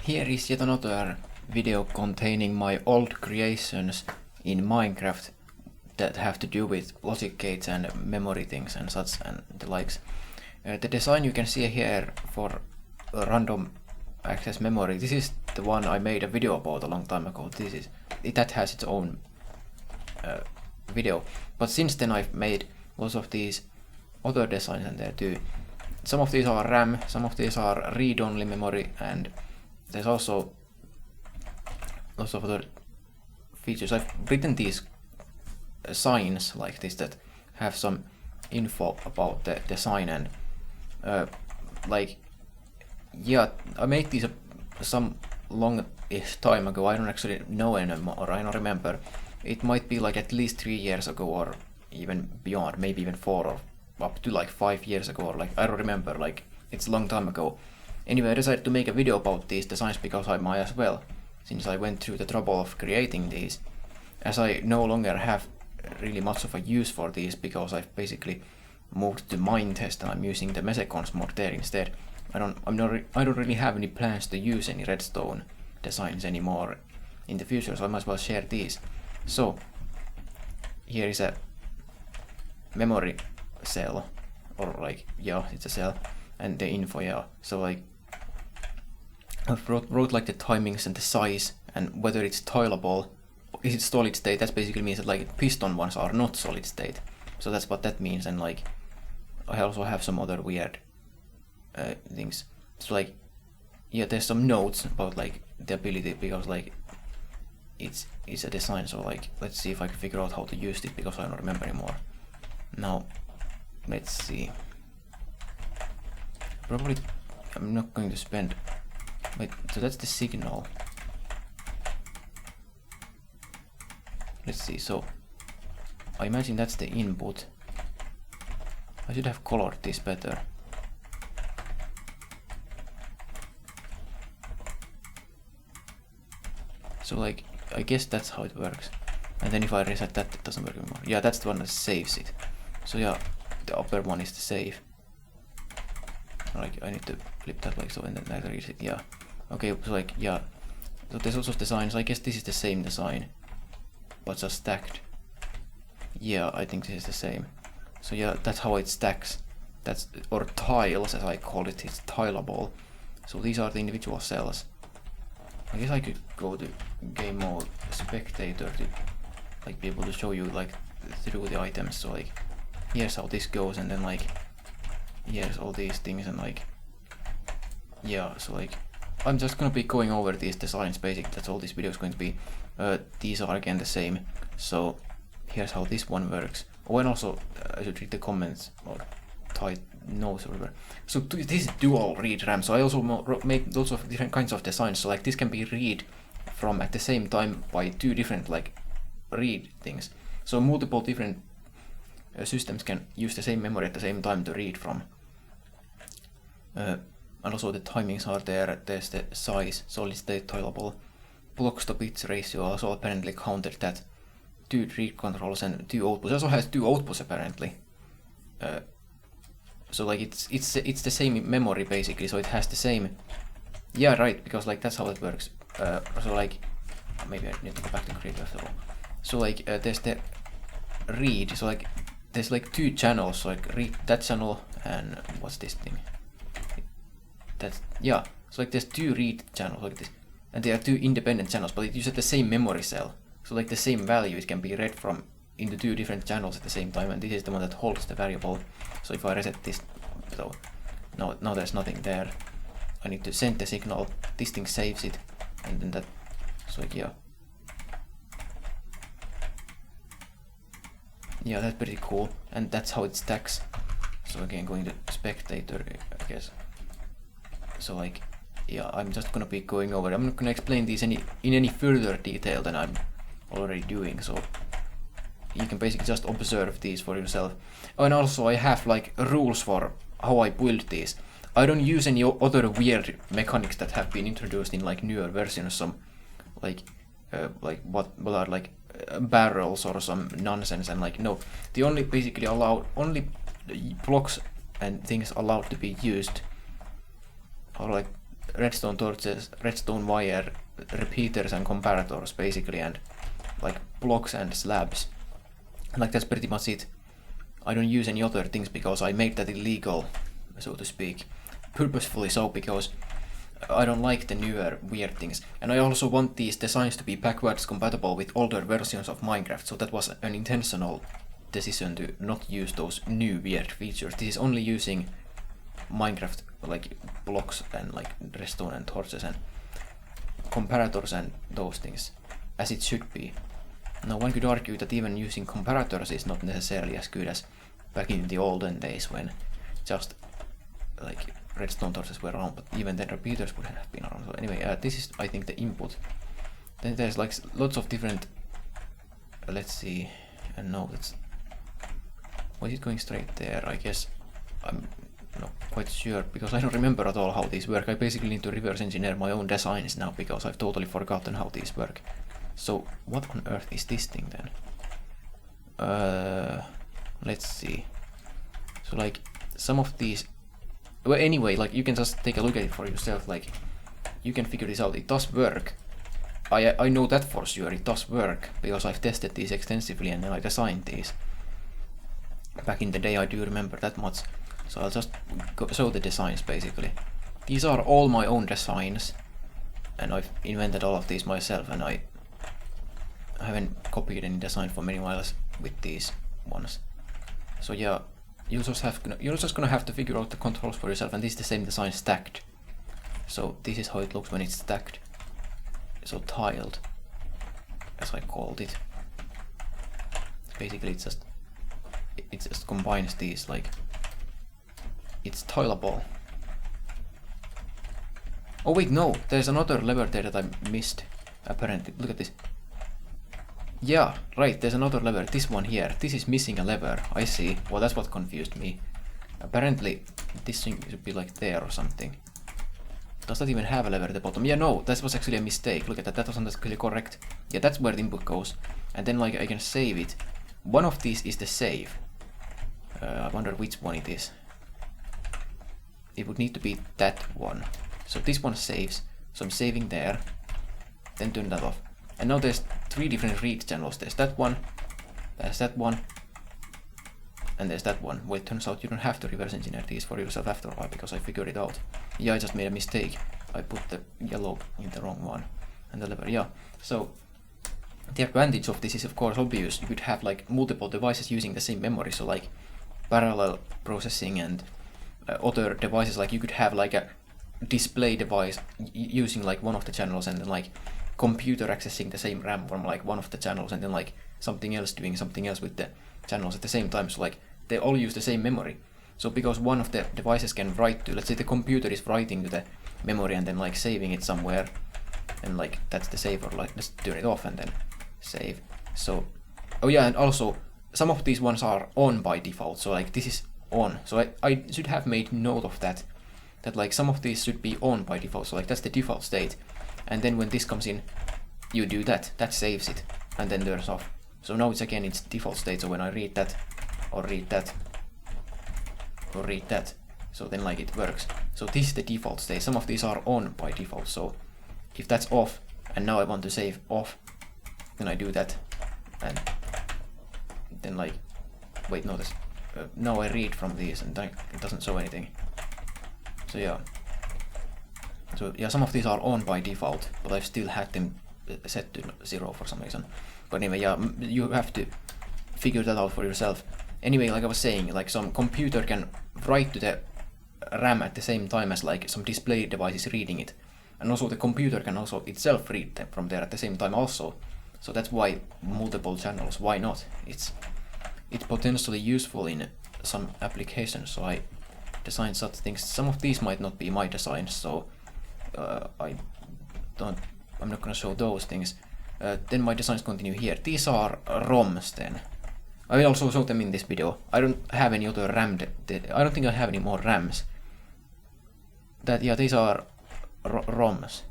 Here is yet another video containing my old creations in Minecraft that have to do with logic gates and memory things and such and the likes. The design you can see here for random access memory, this is the one I made a video about a long time ago. That has its own video, but since then I've made lots of these other designs in there too. Some of these are RAM, some of these are read-only memory, and there's also lots of other features. I've written these signs like this that have some info about the design and I made these some long-ish time ago. I don't actually know anymore, I don't remember. It might be like at least 3 years ago or even beyond, maybe even 4 or up to like 5 years ago, or like I don't remember, like it's a long time ago. Anyway, I decided to make a video about these designs because I might as well, since I went through the trouble of creating these, as I no longer have really much of a use for these because I've basically moved to Minetest and I'm using the Mesecons mod there instead. I don't really have any plans to use any Redstone designs anymore in the future, so I might as well share these. So here is a memory cell, or like, yeah, it's a cell, and the info, yeah. So like I wrote like the timings and the size and whether it's tileable. Is it solid state? That basically means that like piston ones are not solid state. So that's what that means. And like I also have some other weird things. So like, yeah, there's some notes about like the ability, because like it's a design. So like let's see if I can figure out how to use it, because I don't remember anymore. Now let's see. Probably I'm not going to spend. Wait, so that's the signal. Let's see, so I imagine that's the input. I should have colored this better. So like, I guess that's how it works. And then if I reset that, it doesn't work anymore. Yeah, that's the one that saves it. So yeah, the upper one is the save. Like, I need to flip that like so, and then I reset it, yeah. Okay, so like, yeah. So there's also designs. I guess this is the same design, but just stacked. Yeah, I think this is the same. So yeah, that's how it stacks. That's, or tiles as I call it, it's tileable. So these are the individual cells. I guess I could go to game mode spectator to like be able to show you like through the items. So like, here's how this goes, and then like here's all these things, and like, yeah, so like I'm just gonna be going over these designs basically. That's all this video is going to be. These are again the same. So here's how this one works. Oh, and also I should read the comments or type notes or whatever. So this is dual read RAM. So I also make lots of different kinds of designs. So like this can be read from at the same time by 2 different like read things. So multiple different systems can use the same memory at the same time to read from. And also the timings are there. There's the size, solid state, tileable. Blocks to bits ratio also apparently counted that. 2 read controls and 2 outputs. It also has 2 outputs apparently. So like it's the same memory basically. So it has the same. Yeah, right. Because like that's how it works. So like maybe I need to go back to creative after all. So like there's the read. So like there's like 2 channels. So like read that channel and what's this thing? That's, yeah. So like there's 2 read channels like this. And they are 2 independent channels, but it uses the same memory cell. So like the same value, it can be read from into 2 different channels at the same time, and this is the one that holds the variable. So if I reset this, so now there's nothing there. I need to send the signal, this thing saves it, and then that, so like, yeah. Yeah, that's pretty cool, and that's how it stacks. So again, going to spectator, I guess. So like, yeah, I'm just gonna be going over. I'm not gonna explain these in any further detail than I'm already doing. So you can basically just observe these for yourself. Oh, and also I have like rules for how I build these. I don't use any other weird mechanics that have been introduced in like newer versions. Some like what are like barrels or some nonsense, and like no, the only basically only blocks and things allowed to be used are like redstone torches, redstone wire, repeaters and comparators basically, and like blocks and slabs. Like that's pretty much it. I don't use any other things because I made that illegal, so to speak, purposefully so, because I don't like the newer weird things, and I also want these designs to be backwards compatible with older versions of Minecraft, so that was an intentional decision to not use those new weird features. This is only using Minecraft like blocks and like redstone and torches and comparators and those things, as it should be. Now one could argue that even using comparators is not necessarily as good as back in the olden days when just like redstone torches were around, but even then repeaters would have been around. So anyway, this is I think the input. Then there's like lots of different, let's see, no, that's, why is it going straight there? I guess I'm not quite sure because I don't remember at all how these work. I basically need to reverse engineer my own designs now because I've totally forgotten how these work. So what on earth is this thing then? Let's see. So like some of these, well anyway, like you can just take a look at it for yourself, like you can figure this out. It does work. I know that for sure, it does work because I've tested these extensively and then I designed these. Back in the day, I do remember that much. So I'll just show the designs basically. These are all my own designs and I've invented all of these myself, and I haven't copied any design from anyone else with these ones. So yeah, you're just gonna have to figure out the controls for yourself, and this is the same design stacked. So this is how it looks when it's stacked. So tiled, as I called it. Basically it just combines these, like it's tileable. Oh wait, no, there's another lever there that I missed apparently. Look at this. Yeah, right, there's another lever, this one here. This is missing a lever, I see. Well, that's what confused me. Apparently this thing should be like there or something. Does that even have a lever at the bottom? Yeah, no, that was actually a mistake. Look at that, that wasn't actually correct. Yeah, that's where the input goes. And then like I can save it. One of these is the save. I wonder which one it is. It would need to be that one. So this one saves. So I'm saving there. Then turn that off. And now there's 3 different read channels. There's that one. There's that one. And there's that one. Well, it turns out you don't have to reverse engineer these for yourself after a while because I figured it out. Yeah, I just made a mistake. I put the yellow in the wrong one. And the lever, yeah. So the advantage of this is of course obvious. You could have like multiple devices using the same memory. So like parallel processing and other devices. Like you could have like a display device using like one of the channels, and then like computer accessing the same RAM from like one of the channels, and then like something else doing something else with the channels at the same time. So like they all use the same memory. So because one of the devices can write to, let's say the computer is writing to the memory and then like saving it somewhere, and like that's the save, or like let's turn it off and then save. So oh yeah, and also some of these ones are on by default. So like this is on. So I should have made note of that like some of these should be on by default. So like that's the default state. And then when this comes in, you do that saves it, and then turns off. So now it's again its default state, so when I read that, or read that, or read that, so then like it works. So this is the default state. Some of these are on by default, so if that's off, and now I want to save off, then I do that, and then like, wait, no, this, now I read from these, and it doesn't show anything. So yeah. So yeah, some of these are on by default, but I've still had them set to 0 for some reason. But anyway, yeah, you have to figure that out for yourself. Anyway, like I was saying, like some computer can write to the RAM at the same time as like some display device is reading it. And also the computer can also itself read them from there at the same time also. So that's why multiple channels, why not? It's potentially useful in some applications, so I designed such things. Some of these might not be my designs, so I'm not gonna show those things. Then my designs continue here. These are ROMs then. I will also show them in this video. I don't have any other RAM. I don't think I have any more RAMs. Yeah, these are ROMs.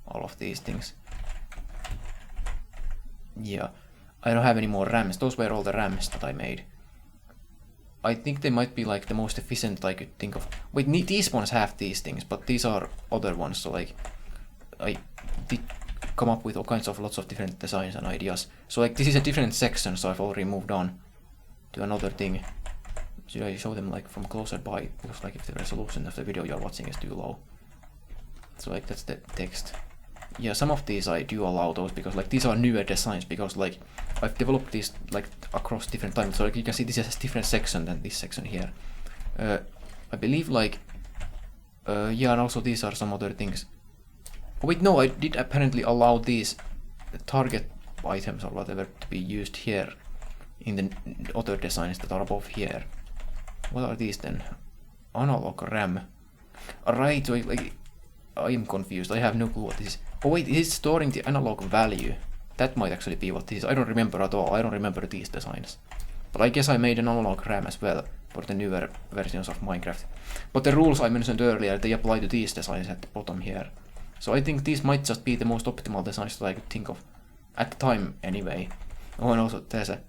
All of these things. Yeah, I don't have any more RAMs. Those were all the RAMs that I made. I think they might be like the most efficient I could think of. Wait, these ones have these things, but these are other ones, so like I did come up with all kinds of lots of different designs and ideas. So like this is a different section, so I've already moved on to another thing. Should I show them like from closer by? Because like if the resolution of the video you're watching is too low. So like that's the text. Yeah, some of these I do allow those because like these are newer designs because like I've developed these like across different times. So like you can see this is a different section than this section here. I believe like yeah, and also these are some other things. Oh, wait, no, I did apparently allow these target items or whatever to be used here in the other designs that are above here. What are these then? Analog RAM. Alright, so like I am confused. I have no clue what this is. Oh wait, it is storing the analog value. That might actually be what this is. I don't remember at all. I don't remember these designs. But I guess I made an analog RAM as well for the newer versions of Minecraft. But the rules I mentioned earlier, they apply to these designs at the bottom here. So I think these might just be the most optimal designs that I could think of. At the time, anyway. Oh, and also there's a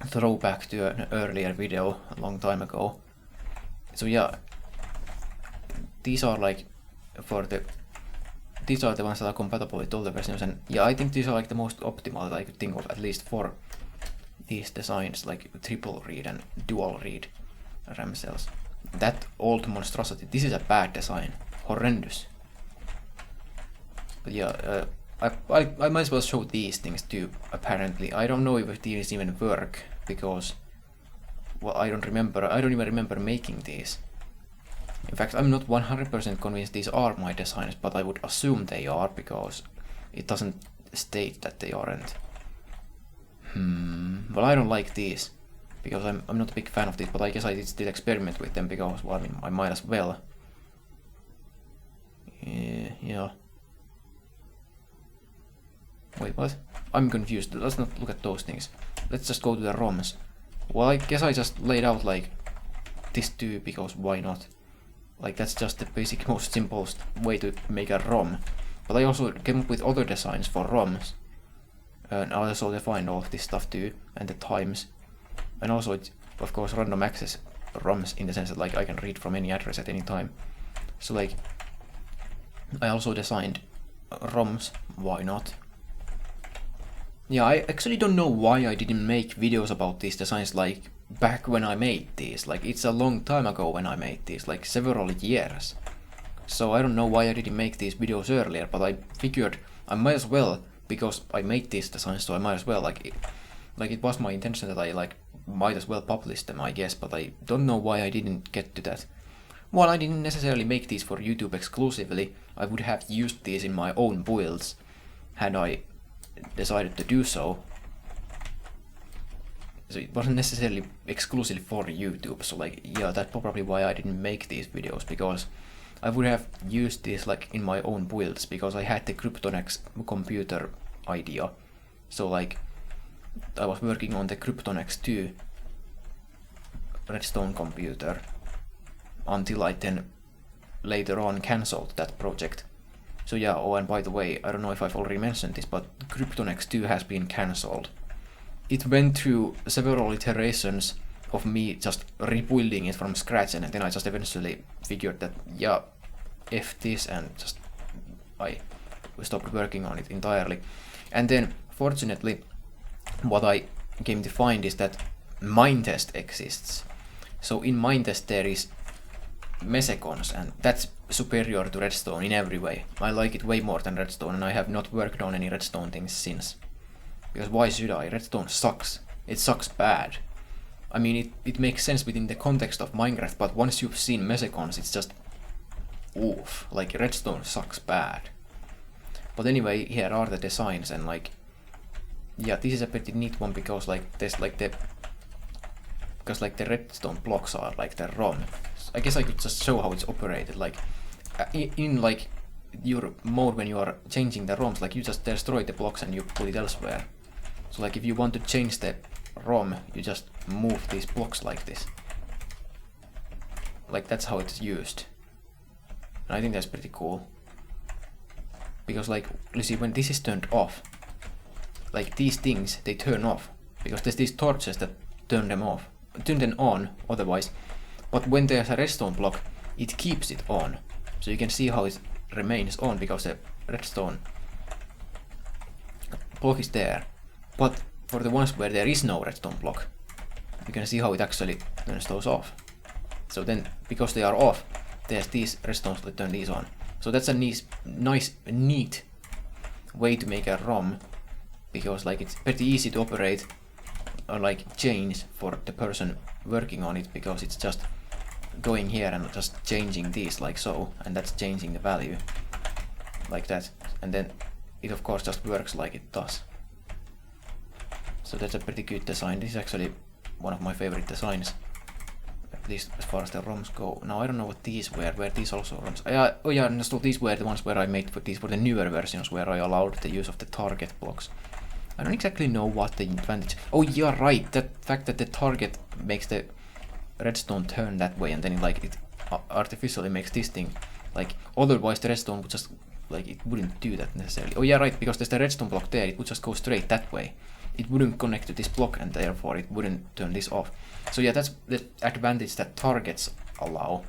throwback to an earlier video a long time ago. So yeah, these are like these are the ones that are compatible with all the versions, and yeah, I think these are like the most optimal that I could think of, at least for these designs, like triple read and dual read RAM cells. That old monstrosity, this is a bad design, horrendous. But yeah, I might as well show these things too, apparently. I don't know if these even work, because, well, I don't even remember making these. In fact, I'm not 100% convinced these are my designs, but I would assume they are, because it doesn't state that they aren't. Well, I don't like these, because I'm not a big fan of these, but I guess I did still experiment with them, because, well, I mean, I might as well. Yeah. Wait, what? I'm confused. Let's not look at those things. Let's just go to the ROMs. Well, I guess I just laid out, like, this too, because why not? Like, that's just the basic, most simplest way to make a ROM. But I also came up with other designs for ROMs. And I also defined all of this stuff too, and the times. And also, it's, of course, random access ROMs in the sense that, like, I can read from any address at any time. So, like, I also designed ROMs. Why not? Yeah, I actually don't know why I didn't make videos about these designs, like, back when I made these. Like, it's a long time ago when I made these, like, several years. So I don't know why I didn't make these videos earlier, but I figured I might as well, because I made these designs, so I might as well, like it was my intention that I, like, might as well publish them, I guess, but I don't know why I didn't get to that. Well, I didn't necessarily make these for YouTube exclusively. I would have used these in my own builds, had I decided to do so. So it wasn't necessarily exclusively for YouTube, so like, yeah, that's probably why I didn't make these videos, because I would have used these like in my own builds, because I had the Kryptonex computer idea. So like, I was working on the Kryptonex 2 Redstone computer until I then later on cancelled that project. So yeah, oh, and by the way, I don't know if I've already mentioned this, but Kryptonex 2 has been cancelled. It went through several iterations of me just rebuilding it from scratch, and then I just eventually figured that, yeah, F this, and just I stopped working on it entirely. And then, fortunately, what I came to find is that Minetest exists. So in Minetest there is Mesecons, and that's superior to Redstone in every way. I like it way more than Redstone, and I have not worked on any Redstone things since. Because why should I? Redstone sucks. It sucks bad. I mean, it makes sense within the context of Minecraft, but once you've seen Mesecons, it's just oof. Like, Redstone sucks bad. But anyway, here are the designs, and like, yeah, this is a pretty neat one, because like, there's like the Redstone blocks are like the ROM. I guess I could just show how it's operated. Like, in like your mode when you are changing the ROMs, like, you just destroy the blocks and you put it elsewhere. So like, if you want to change the ROM, you just move these blocks like this. Like, that's how it's used. And I think that's pretty cool. Because like, you see, when this is turned off, like these things, they turn off. Because there's these torches that turn them off. turn them on otherwise, but when there's a redstone block, it keeps it on. So you can see how it remains on because the redstone block is there. But for the ones where there is no redstone block, you can see how it actually turns those off. So then, because they are off, there's these redstones that turn these on. So that's a nice, neat way to make a ROM, because like it's pretty easy to operate or like change for the person working on it, because it's just going here and just changing these like so, and that's changing the value like that, and then it of course just works like it does. So that's a pretty good design. This is actually one of my favorite designs, at least as far as the ROMs go. Now I don't know what these were these also ROMs? Oh yeah, and so these were the ones where I made for these for the newer versions, where I allowed the use of the target blocks. I don't exactly know what the advantage... Oh yeah, right, that fact that the target makes the redstone turn that way, and then it artificially makes this thing, like, otherwise the redstone would just, like, it wouldn't do that necessarily. Oh yeah, right, because there's the redstone block there, it would just go straight that way. It wouldn't connect to this block, and therefore it wouldn't turn this off. So yeah, that's the advantage that targets allow,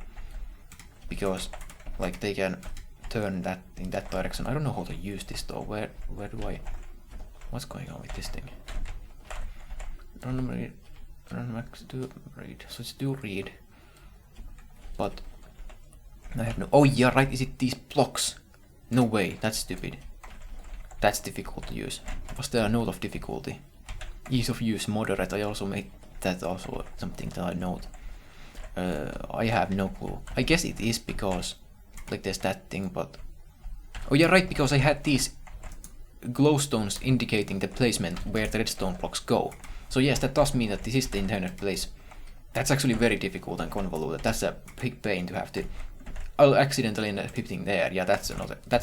because like they can turn that in that direction. I don't know how to use this though. Where do I... What's going on with this thing? Random max do read. So it's do read. But I have no... Oh yeah, right, is it these blocks? No way, that's stupid. That's difficult to use. Was there a note of difficulty? Ease of use, moderate. I also made that also something that I note. I have no clue. I guess it is because like there's that thing, but... Oh yeah, right, because I had these glowstones indicating the placement where the redstone blocks go. So yes, that does mean that this is the intended place. That's actually very difficult and convoluted. That's a big pain to have to... I'll accidentally end up hitting there. Yeah, that's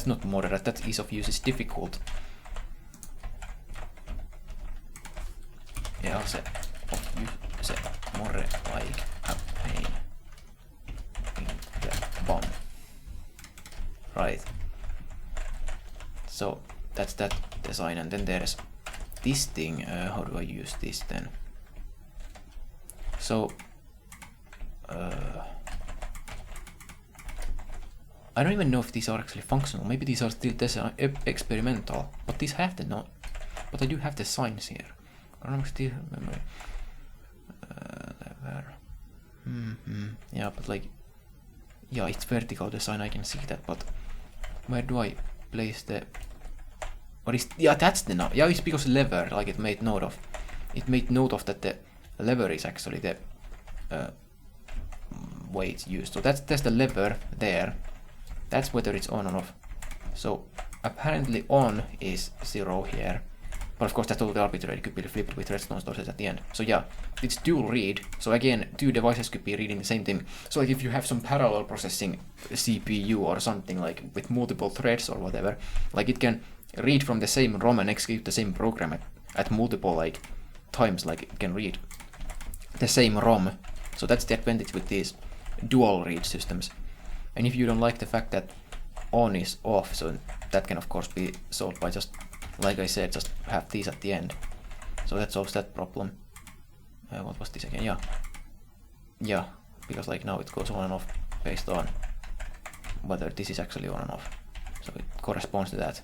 not moderate. That ease of use is difficult. Yeah, I'll say of use more like a pain in the bomb. Right. So that's that design, and then there's this thing. How do I use this then? So I don't even know if these are actually functional. Maybe these are still experimental, but these have the no. But I do have the signs here. I don't still remember. Yeah, but like, yeah, it's vertical design. I can see that, but where do I place the? What is? Yeah, that's the no. Yeah, it's because lever. Like it made note of. It made note of that the lever is actually the way it's used. So there's the lever there. That's whether it's on or off. So apparently on is 0 here. But of course that's totally arbitrary. It could be flipped with redstone sources at the end. So yeah, it's dual read. So again, two devices could be reading the same thing. So like if you have some parallel processing CPU or something like with multiple threads or whatever, like it can read from the same ROM and execute the same program at multiple like times. Like it can read the same ROM. So that's the advantage with these dual read systems. And if you don't like the fact that on is off, so that can of course be solved by just, like I said, just have these at the end. So that solves that problem. What was this again? Yeah, because like now it goes on and off based on whether this is actually on and off. So it corresponds to that.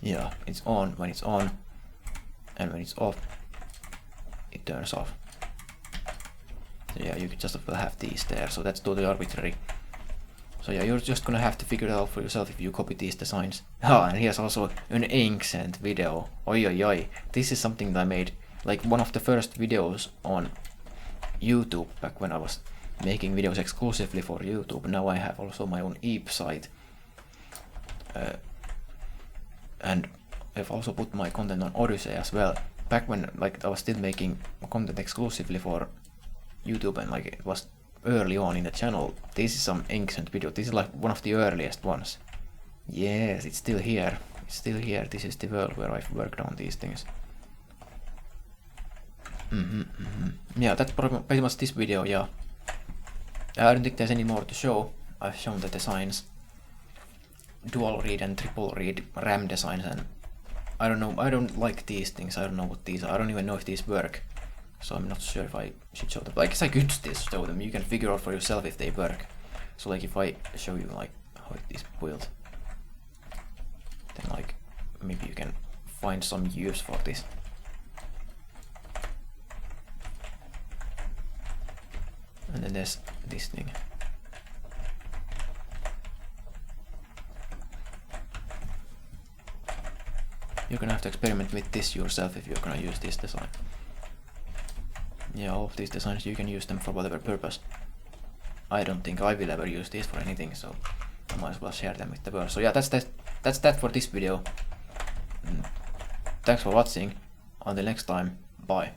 Yeah, it's on when it's on, and when it's off, it turns off. So yeah, you could just have these there, so that's totally arbitrary. So yeah, you're just gonna have to figure it out for yourself if you copy these designs. And here's also an ancient video. Oi oi oi, this is something that I made, like one of the first videos on YouTube back when I was making videos exclusively for YouTube. Now I have also my own EEP site. And I've also put my content on Odysee as well. Back when like I was still making content exclusively for YouTube, and like it was early on in the channel. This is some ancient video. This is like one of the earliest ones. Yes, it's still here. It's still here. This is the world where I've worked on these things. Yeah, that's pretty much this video, yeah. I don't think there's any more to show. I've shown the designs. Dual read and triple read RAM designs, and I don't know, I don't like these things, I don't know what these are, I don't even know if these work. So I'm not sure if I should show them. I guess I could still show them, you can figure out for yourself if they work. So like if I show you like how it is built, then like maybe you can find some use for this. And then there's this thing. You're gonna have to experiment with this yourself if you're gonna use this design. Yeah, all of these designs, you can use them for whatever purpose. I don't think I will ever use these for anything, so I might as well share them with the world. So yeah, that's that for this video. Thanks for watching. Until next time, bye.